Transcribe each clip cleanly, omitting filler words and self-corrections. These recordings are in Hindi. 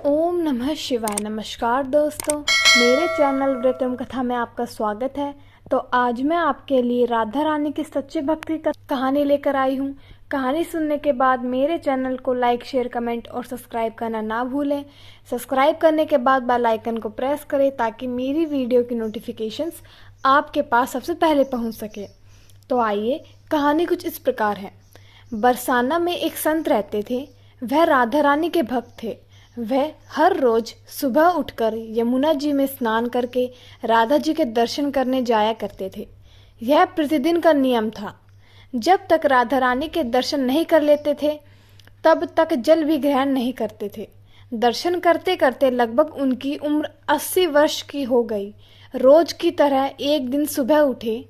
ओम नमः शिवाय। नमस्कार दोस्तों, मेरे चैनल व्रतम कथा में आपका स्वागत है। तो आज मैं आपके लिए राधा रानी की सच्चे भक्ति का कहानी लेकर आई हूँ। कहानी सुनने के बाद मेरे चैनल को लाइक, शेयर, कमेंट और सब्सक्राइब करना ना भूलें। सब्सक्राइब करने के बाद बेल आइकन को प्रेस करें ताकि मेरी वीडियो की नोटिफिकेशंस आपके पास सबसे पहले पहुँच सके। तो आइए, कहानी कुछ इस प्रकार है। बरसाना में एक संत रहते थे। वह राधा रानी के भक्त थे। वह हर रोज सुबह उठकर यमुना जी में स्नान करके राधा जी के दर्शन करने जाया करते थे। यह प्रतिदिन का नियम था। जब तक राधा रानी के दर्शन नहीं कर लेते थे तब तक जल भी ग्रहण नहीं करते थे। दर्शन करते करते लगभग उनकी उम्र 80 वर्ष की हो गई। रोज की तरह एक दिन सुबह उठे,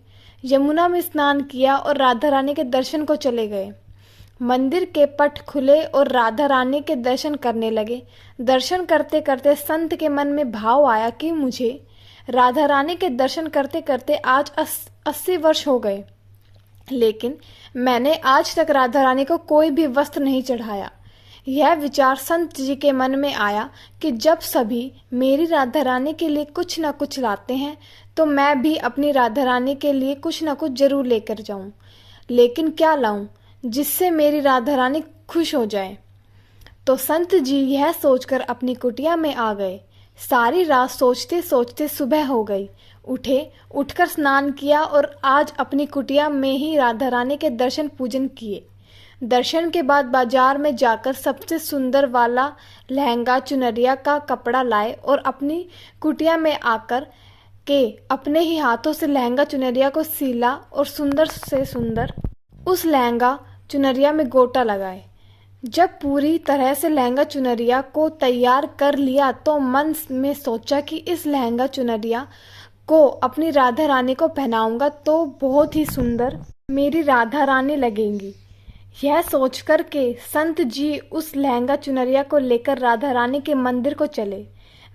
यमुना में स्नान किया और राधा रानी के दर्शन को चले गए। मंदिर के पट खुले और राधा रानी के दर्शन करने लगे। दर्शन करते करते संत के मन में भाव आया कि मुझे राधा रानी के दर्शन करते करते आज 80 वर्ष हो गए, लेकिन मैंने आज तक राधा रानी को कोई भी वस्त्र नहीं चढ़ाया। यह विचार संत जी के मन में आया कि जब सभी मेरी राधा रानी के लिए कुछ न कुछ लाते हैं तो मैं भी अपनी राधा रानी के लिए कुछ न कुछ जरूर लेकर जाऊं। लेकिन क्या लाऊं जिससे मेरी राधा रानी खुश हो जाए। तो संत जी यह सोचकर अपनी कुटिया में आ गए। सारी रात सोचते सोचते सुबह हो गई। उठकर स्नान किया और आज अपनी कुटिया में ही राधा रानी के दर्शन पूजन किए। दर्शन के बाद बाजार में जाकर सबसे सुंदर वाला लहंगा चुनरिया का कपड़ा लाए और अपनी कुटिया में आकर के अपने ही हाथों से लहंगा चुनरिया को सीला और सुंदर से सुंदर उस लहंगा चुनरिया में गोटा लगाए। जब पूरी तरह से लहंगा चुनरिया को तैयार कर लिया तो मन में सोचा कि इस लहंगा चुनरिया को अपनी राधा रानी को पहनाऊंगा तो बहुत ही सुंदर मेरी राधा रानी लगेंगी। यह सोचकर के संत जी उस लहंगा चुनरिया को लेकर राधा रानी के मंदिर को चले।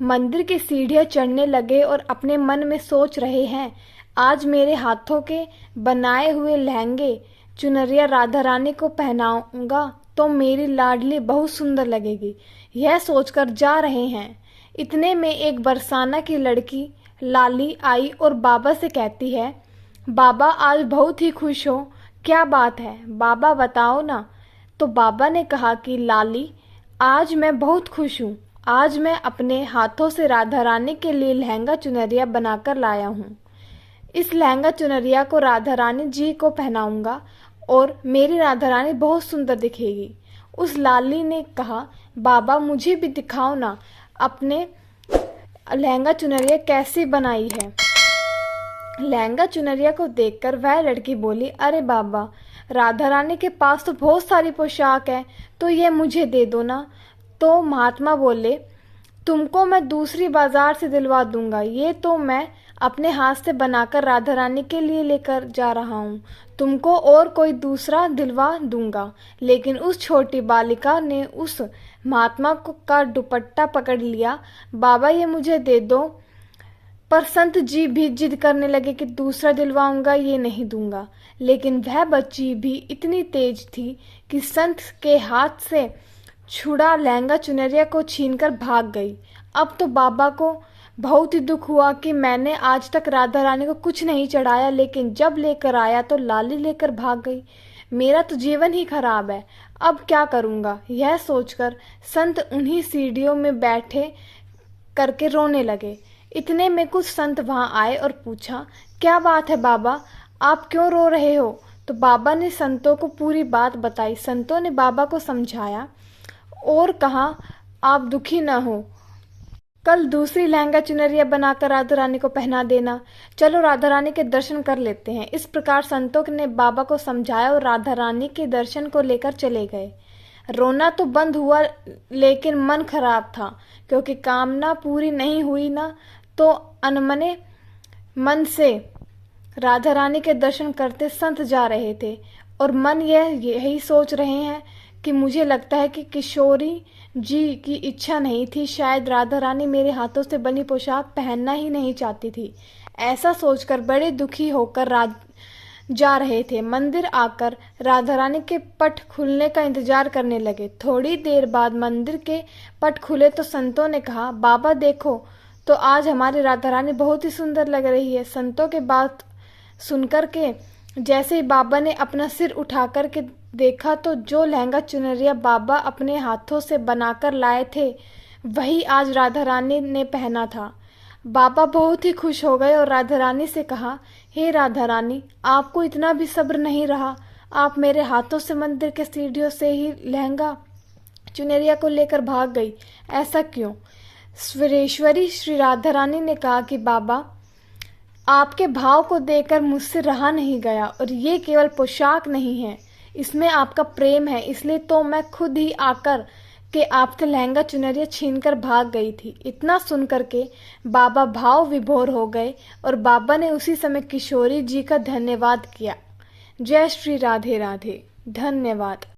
मंदिर की सीढ़ियां चढ़ने लगे और अपने मन में सोच रहे हैं, आज मेरे हाथों के बनाए हुए लहंगे चुनरिया राधा रानी को पहनाऊंगा तो मेरी लाडली बहुत सुंदर लगेगी। यह सोचकर जा रहे हैं। इतने में एक बरसाना की लड़की लाली आई और बाबा से कहती है, बाबा आज बहुत ही खुश हो, क्या बात है बाबा बताओ ना। तो बाबा ने कहा कि लाली, आज मैं बहुत खुश हूँ। आज मैं अपने हाथों से राधा रानी के लिए लहंगा चुनरिया बनाकर लाया हूँ। इस लहंगा चुनरिया को राधा रानी जी को पहनाऊंगा और मेरी राधा रानी बहुत सुंदर दिखेगी। उस लाली ने कहा, बाबा मुझे भी दिखाओ ना अपने लहंगा चुनरिया कैसी बनाई है। लहंगा चुनरिया को देखकर वह लड़की बोली, अरे बाबा, राधा रानी के पास तो बहुत सारी पोशाक है, तो ये मुझे दे दो ना। तो महात्मा बोले, तुमको मैं दूसरी बाजार से दिलवा दूंगा, ये तो मैं अपने हाथ से बनाकर राधा रानी के लिए लेकर जा रहा हूँ, तुमको और कोई दूसरा दिलवा दूंगा। लेकिन उस छोटी बालिका ने उस महात्मा का दुपट्टा पकड़ लिया, बाबा ये मुझे दे दो। पर संत जी भी जिद करने लगे कि दूसरा दिलवाऊंगा, ये नहीं दूंगा। लेकिन वह बच्ची भी इतनी तेज थी कि संत के हाथ से छुड़ा लहंगा चुनरिया को छीनकर भाग गई। अब तो बाबा को बहुत ही दुख हुआ कि मैंने आज तक राधा रानी को कुछ नहीं चढ़ाया, लेकिन जब लेकर आया तो लाली लेकर भाग गई। मेरा तो जीवन ही खराब है, अब क्या करूँगा। यह सोचकर संत उन्हीं सीढ़ियों में बैठे करके रोने लगे। इतने में कुछ संत वहां आए और पूछा, क्या बात है बाबा, आप क्यों रो रहे हो। तो बाबा ने संतों को पूरी बात बताई। संतों ने बाबा को समझाया और कहा, आप दुखी न हो, कल दूसरी लहंगा चुनरिया बनाकर राधा रानी को पहना देना। चलो राधा रानी के दर्शन कर लेते हैं। इस प्रकार संतों ने बाबा को समझाया और राधा रानी के दर्शन को लेकर चले गए। रोना तो बंद हुआ लेकिन मन खराब था, क्योंकि कामना पूरी नहीं हुई ना। तो अनमने मन से राधा रानी के दर्शन करते संत जा रहे थे और मन यही सोच रहे हैं कि मुझे लगता है कि किशोरी जी की इच्छा नहीं थी, शायद राधा रानी मेरे हाथों से बनी पोशाक पहनना ही नहीं चाहती थी। ऐसा सोचकर बड़े दुखी होकर जा रहे थे। मंदिर आकर राधा रानी के पट खुलने का इंतजार करने लगे। थोड़ी देर बाद मंदिर के पट खुले तो संतों ने कहा, बाबा देखो तो आज हमारी राधा रानी बहुत ही सुंदर लग रही है। संतों के बात सुनकर के जैसे ही बाबा ने अपना सिर उठा कर के देखा तो जो लहंगा चुनरिया बाबा अपने हाथों से बनाकर लाए थे वही आज राधा रानी ने पहना था। बाबा बहुत ही खुश हो गए और राधा रानी से कहा, हे राधा रानी, आपको इतना भी सब्र नहीं रहा? आप मेरे हाथों से मंदिर के सीढ़ियों से ही लहंगा चुनरिया को लेकर भाग गई, ऐसा क्यों? स्वरेश्वरी श्री राधा रानी ने कहा कि बाबा, आपके भाव को देखकर मुझसे रहा नहीं गया और ये केवल पोशाक नहीं है, इसमें आपका प्रेम है, इसलिए तो मैं खुद ही आकर के आपसे लहंगा चुनरिया छीनकर भाग गई थी। इतना सुनकर के बाबा भाव विभोर हो गए और बाबा ने उसी समय किशोरी जी का धन्यवाद किया। जय श्री राधे राधे। धन्यवाद।